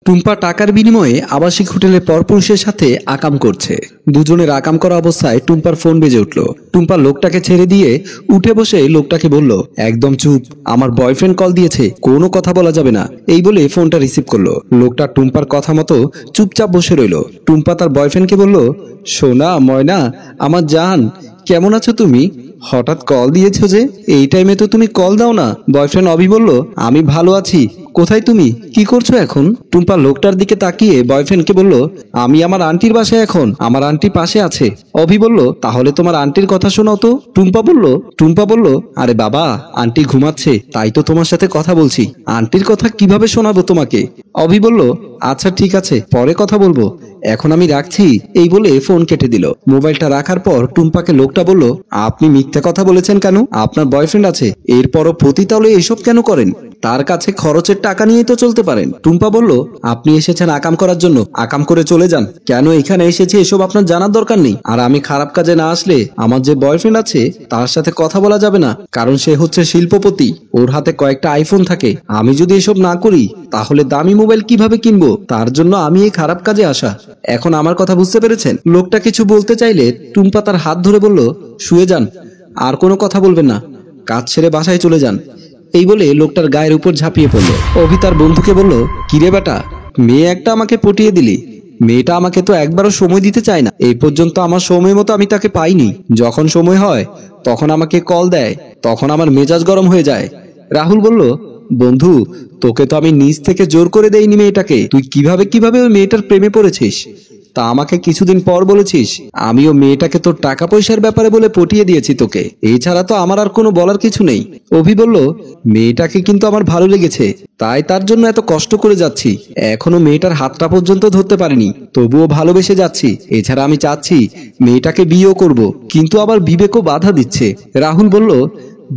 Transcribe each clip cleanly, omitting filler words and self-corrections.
টুম্পা টাকার বিনিময়ে আবাসিক হোটেলে পরপুরুষের সাথে আকাম করছে। দুজনের আকাম করা অবস্থায় টুম্পার ফোন বেজে উঠল। টুম্পা লোকটাকে ছেড়ে দিয়ে উঠে বসে লোকটাকে বলল, একদম চুপ, আমার বয়ফ্রেন্ড কল দিয়েছে, কোনো কথা বলা যাবে না। এই বলে ফোনটা রিসিভ করলো। লোকটা টুম্পার কথা মতো চুপচাপ বসে রইল। টুম্পা তার বয়ফ্রেন্ডকে বলল, সোনা ময়না আমার জান, কেমন আছো তুমি? হঠাৎ কল দিয়েছো যে, এই টাইমে তো তুমি কল দাও না। বয়ফ্রেন্ড অভি বলল, আমি ভালো আছি, কোথায় তুমি, কি করছো এখন? টুম্পা লোকটার দিকে তাকিয়ে বয়ফ্রেন্ডকে বলল, আমি আমার আন্টির বাসায় এখন, আমার আন্টি পাশে আছে। অভি বলল, তাহলে তোমার আন্টির কথা শোনাও তো। টুম্পা বলল, আরে বাবা, আন্টি ঘুমাচ্ছে, তাই তো তোমার সাথে কথা বলছি, আন্টির কথা কিভাবে শোনাবো তোমাকে? অভি বলল, আচ্ছা ঠিক আছে, পরে কথা বলবো, এখন আমি রাখছি। এই বলে ফোন কেটে দিল। মোবাইলটা রাখার পর টুম্পাকে লোকটা বলল, আপনি মিথ্যা কথা বলেছেন কেন? আপনার বয়ফ্রেন্ড আছে, এরপরও পতিতালে এসব কেন করেন? তার কাছে খরচের টাকা নিয়েই তো চলতে পারেন। টুম্পা বলল, আপনি এসেছেন আকাম করার জন্য, আকাম করে চলে যান। কেন এখানে এসেছি এসব আপনার জানার দরকার নেই। আর আমি খারাপ কাজে না আসলে আমার যে বয়ফ্রেন্ড আছে তার সাথে কথা বলা যাবে না, কারণ সে হচ্ছে শিল্পপতি, ওর হাতে কয়েকটা আইফোন থাকে। আমি যদি এসব না করি তাহলে দামি মোবাইল কিভাবে কিনবো? তার জন্য আমি এই খারাপ কাজে আসা। এখন আমার কথা বুঝতে পেরেছেন? লোকটা কিছু বলতে চাইলে টুম্পা তার হাত ধরে বলল, শুয়ে যান, আর কোনো কথা বলবেন না, কাজ ছেড়ে বাসায় চলে যান। এই বলে লোকটার গায়ের উপর ঝাঁপিয়ে পড়ল। অভি তার বন্ধুকে বলল, কিরে বেটা, মেয়ে একটা আমাকে পটিয়ে দিলি। মেয়েটা আমাকে তো একবারও সময় দিতে চায় না, এই পর্যন্ত আমার সময় মতো আমি তাকে পাইনি। যখন সময় হয় তখন আমাকে কল দেয়, তখন আমার মেজাজ গরম হয়ে যায়। রাহুল বলল, বন্ধু, তোকে তো আমি নিজ থেকে জোর করে দেইনি মেয়েটাকে, তুই কিভাবে ওই মেয়েটার প্রেমে পড়েছিস তা আমাকে কিছুদিন পর বলেছিস। আমিও মেয়েটাকে তোর টাকা পয়সার ব্যাপারে বলে পটিয়ে দিয়েছি তোকে, এছাড়া তো আমার আর কোনো বলার কিছু নেই। অভি বলল, মেয়েটাকে কিন্তু আমার ভালো লেগেছে, তাই তার জন্য এত কষ্ট করে যাচ্ছি। এখনো মেয়েটার হাতটা পর্যন্ত ধরতে পারিনি, তবুও ভালোবেসে যাচ্ছি। এছাড়া আমি চাচ্ছি মেয়েটাকে বিয়েও করব, কিন্তু আবার বিবেকও বাধা দিচ্ছে। রাহুল বলল,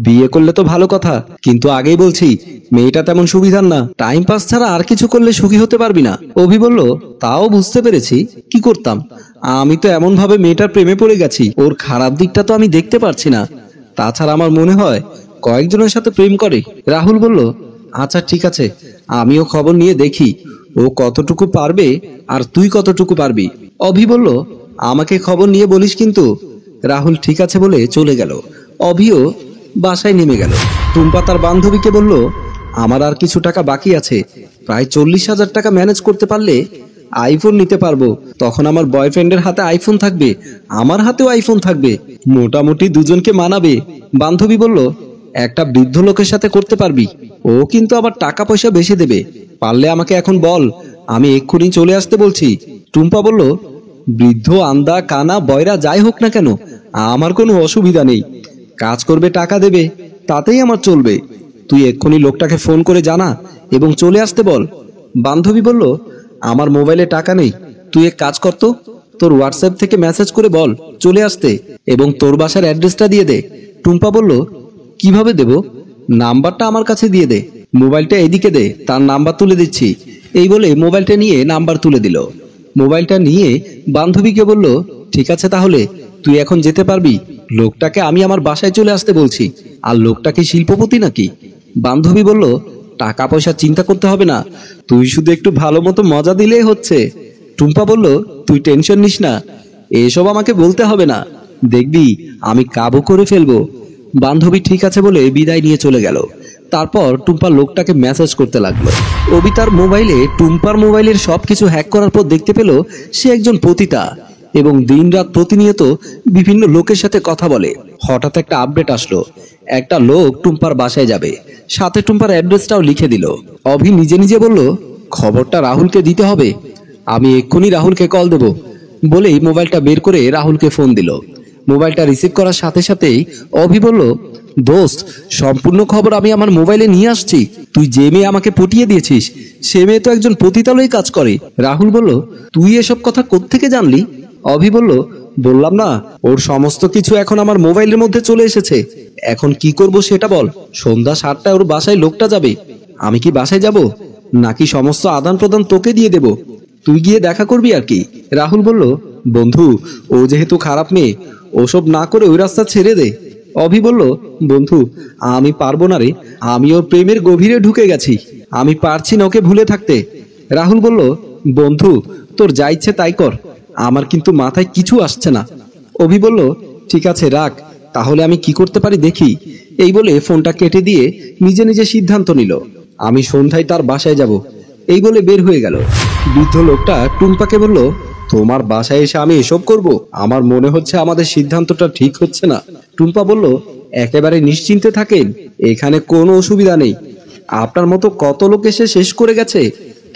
বিয়ে করলে তো ভালো কথা, কিন্তু আগেই বলছি মেয়েটা তেমন সুবিধার না, টাইম পাস ছাড়া আর কিছু করলে সুখী হতে পারবি না। অভি বলল, তাও বুঝতে পেরেছি, কি করতাম, আমি তো এমন ভাবে মেয়েটার প্রেমে পড়ে গেছি, ওর খারাপ দিকটা তো আমি দেখতে পারছি না। তাছাড়া আমার মনে হয় কয়েকজনের সাথে প্রেম করে। রাহুল বলল, আচ্ছা ঠিক আছে, আমিও খবর নিয়ে দেখি ও কতটুকু পারবে আর তুই কতটুকু পারবি। অভি বলল, আমাকে খবর নিয়ে বলিস কিন্তু। রাহুল ঠিক আছে বলে চলে গেল। অভিও বাসায় নেমে গেল। টুম্পা তার বান্ধবীকে বলল, আমার আর কিছু টাকা বাকি আছে, প্রায় 40,000 টাকা ম্যানেজ করতে পারলে আইফোন নিতে পারবো। তখন আমার বয়ফ্রেন্ডের হাতে আইফোন থাকবে, আমার হাতেও আইফোন থাকবে, মোটামুটি দুজনকে মানাবে। বান্ধবী বলল, একটা বৃদ্ধ লোকের সাথে করতে পারবি, ও কিন্তু আবার টাকা পয়সা বেশি দেবে, পারলে আমাকে এখন বল, আমি এক্ষুনি চলে আসতে বলছি। টুম্পা বলল, বৃদ্ধ আন্দা কানা বয়রা যাই হোক না কেন, আমার কোনো অসুবিধা নেই, কাজ করবে টাকা দেবে, তাতেই আমার চলবে। তুই এক্ষুনি লোকটাকে ফোন করে জানা এবং চলে আসতে বল। বান্ধবী বলল, আমার মোবাইলে টাকা নেই, তুই এক কাজ করতো, তোর হোয়াটসঅ্যাপ থেকে মেসেজ করে বল চলে আসতে এবং তোর বাসার অ্যাড্রেসটা দিয়ে দে। টুম্পা বলল, কিভাবে দেব? নাম্বারটা আমার কাছে দিয়ে দে, মোবাইলটা এদিকে দে, তার নাম্বার তুলে দিচ্ছি। এই বলে মোবাইলটা নিয়ে নাম্বার তুলে দিল। মোবাইলটা নিয়ে বান্ধবীকে বলল, ঠিক আছে, তাহলে তুই এখন যেতে পারবি, লোকটাকে আমি আমার বাসায় চলে আসতে বলছি। আর লোকটা কি শিল্পপতি নাকি? বান্ধবী বলল, টাকা পয়সা চিন্তা করতে হবে না, তুই শুধু একটু ভালো মতো মজা দিলেই হচ্ছে। টুম্পা বলল, তুই টেনশন নিস না, এসব আমাকে বলতে হবে না, দেখবি আমি কাবু করে ফেলবো। বান্ধবী ঠিক আছে বলে বিদায় নিয়ে চলে গেল। তারপর টুম্পা লোকটাকে মেসেজ করতে লাগলো। অভি তার মোবাইলে টুম্পার মোবাইলের সবকিছু হ্যাক করার পর দেখতে পেল সে একজন পতিতা এবং দিনরাত প্রতিনিয়ত বিভিন্ন লোকের সাথে কথা বলে। হঠাৎ একটা আপডেট আসলো, একটা লোক টুম্পার বাসায় যাবে, সাথে টুম্পার অ্যাড্রেসটাও লিখে দিল। অভি নিজে নিজে বলল, খবরটা রাহুলকে দিতে হবে, আমি এক্ষুনি রাহুলকে কল দেব। বলেই মোবাইলটা বের করে রাহুলকে ফোন দিল। মোবাইলটা রিসিভ করার সাথে সাথেই অভি বলল, দোস্ত, সম্পূর্ণ খবর আমি আমার মোবাইলে নিয়ে আসছি, তুই যে মেয়ে আমাকে পটিয়ে দিয়েছিস সে মেয়ে তো একজন পতিতালয়ে কাজ করে। রাহুল বলল, তুই এসব কথা কোত্থেকে জানলি? অভি বলল, বললাম না, ওর সমস্ত কিছু এখন আমার মোবাইলের মধ্যে চলে এসেছে, এখন কি করব সেটা বল। সন্ধ্যা 7টায় ওর বাসায় লোকটা যাবে, আমি কি বাসায় যাব নাকি সমস্ত আদান প্রদান তোকে দিয়ে দেব, তুই গিয়ে দেখা করবি আর কি। রাহুল বলল, বন্ধু, ও যেহেতু খারাপ মেয়ে, ওসব না করে ওই রাস্তা ছেড়ে দে। অভি বলল, বন্ধু, আমি পারবো না রে, আমি ওর প্রেমের গভীরে ঢুকে গেছি, আমি পারছি না ওকে ভুলে থাকতে। রাহুল বলল, বন্ধু তোর যা ইচ্ছে তাই কর, আমার কিন্তু মাথায় কিছু আসছে না। অভি বলল, ঠিক আছে রাখ, তাহলে আমি কি করতে পারি দেখি। এই বলে ফোনটা কেটে দিয়ে নিজে নিজে সিদ্ধান্ত নিল, আমি সন্ধ্যায় তার বাসায় যাব। এই বলে বের হয়ে গেল। বৃদ্ধ লোকটা টুম্পাকে বলল, তোমার বাসায় এসে আমি এসব করব? আমার মনে হচ্ছে আমাদের সিদ্ধান্তটা ঠিক হচ্ছে না। টুম্পা বলল, একেবারে নিশ্চিন্তে থাকেন, এখানে কোনো অসুবিধা নেই। আপনার মতো কত লোক এসে শেষ করে গেছে,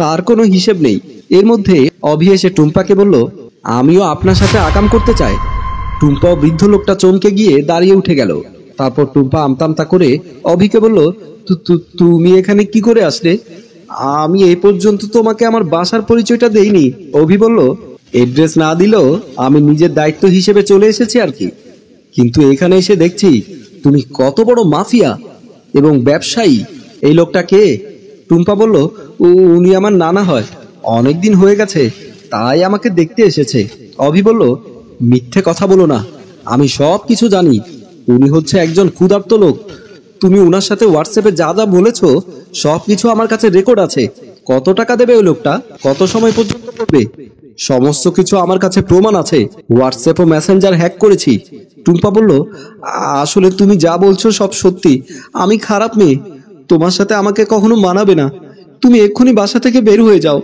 তার কোনো হিসেব নেই। এর মধ্যে অভি এসে টুম্পাকে বলল, আমিও আপনার সাথে আকাম করতে চাই। টুম্পা ও বৃদ্ধ লোকটা চমকে গিয়ে দাঁড়িয়ে উঠে গেল। তারপর টুম্পা আমতামতা করে অভিকে বলল, তুমি এখানে কি করে আসলে? আমি এই পর্যন্ত তোমাকে আমার বাসার পরিচয়টা দেইনি। অভি বলল, এড্রেস না দিলেও আমি নিজের দায়িত্ব হিসেবে চলে এসেছি আর কি। কিন্তু এখানে এসে দেখছি তুমি কত বড় মাফিয়া এবং ব্যবসায়ী। এই লোকটা কে? টুম্পা বলল, উনি আমার নানা হয়, অনেকদিন হয়ে গেছে, তাই আমাকে দেখতে এসেছে। অভি বলল, মিথ্যে কথা বলো না, আমি সব কিছু জানি। উনি হচ্ছে একজন ক্ষুধার্ত লোক। তুমি উনার সাথে হোয়াটসঅ্যাপে যা যা বলেছো সব কিছু আমার কাছে রেকর্ড আছে। কত টাকা দেবে ওই লোকটা, কত সময় পর্যন্ত করবে, সমস্ত কিছু আমার কাছে প্রমাণ আছে। হোয়াটসঅ্যাপ ও মেসেঞ্জার হ্যাক করেছি। টুম্পা বলল, আসলে তুমি যা বলছো সব সত্যি। আমি খারাপ মেয়ে, তোমার সাথে আমাকে কখনো মানাবে না। তুমি এক্ষুনি বাসা থেকে বের হয়ে যাও,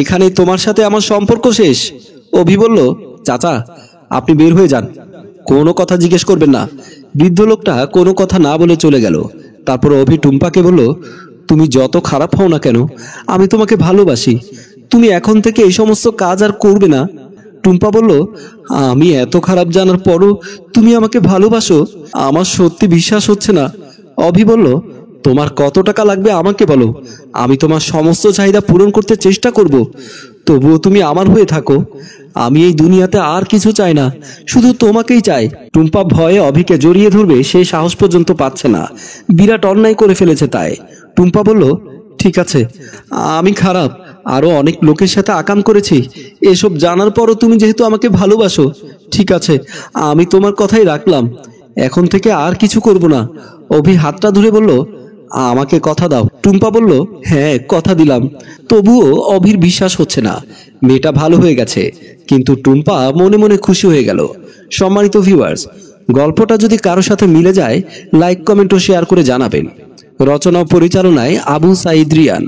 এখানেই তোমার সাথে আমার সম্পর্ক শেষ। অভি বলল, চাচা আপনি বের হয়ে যান, কোনো কথা জিজ্ঞেস করবেন না। বৃদ্ধ লোকটা কোনো কথা না বলে চলে গেল। তারপর অভি টুম্পাকে বলল, তুমি যত খারাপ হও না কেন, আমি তোমাকে ভালোবাসি। তুমি এখন থেকে এই সমস্ত কাজ আর করবে না। টুম্পা বলল, আমি এত খারাপ জানার পরও তুমি আমাকে ভালোবাসো? আমার সত্যি বিশ্বাস হচ্ছে না। অভি বলল, তোমার কত টাকা লাগবে আমাকে বলো, আমি তোমার সমস্ত চাহিদা পূরণ করতে চেষ্টা করব। তবুও তুমি আমার হয়ে থাকো। আমি এই দুনিয়াতে আর কিছু চাই না, শুধু তোমাকেই চাই। টুম্পা ভয়ে অভিকে জড়িয়ে ধরবে সেই সাহস পর্যন্ত পাচ্ছে না, বিরাট অন্যায় করে ফেলেছে তাই। টুম্পা বলল, ঠিক আছে, আমি খারাপ, আরো অনেক লোকের সাথে আকাম করেছি, এসব জানার পরও তুমি যেহেতু আমাকে ভালোবাসো, ঠিক আছে, আমি তোমার কথাই রাখলাম, এখন থেকে আর কিছু করব না। অভি হাতটা ধরে বলল, আমাকে কথা দাও। টুম্পা বলল, হ্যাঁ কথা দিলাম। তবুও অভির বিশ্বাস হচ্ছে না, মেয়েটা ভালো হয়ে গেছে। কিন্তু টুম্পা মনে মনে খুশি হয়ে গেল। সম্মানিত ভিউয়ার্স, গল্পটা যদি কারো সাথে মিলে যায়, লাইক কমেন্ট ও শেয়ার করে জানাবেন। রচনা ও পরিচালনায় আবু সাইদ রিয়ান।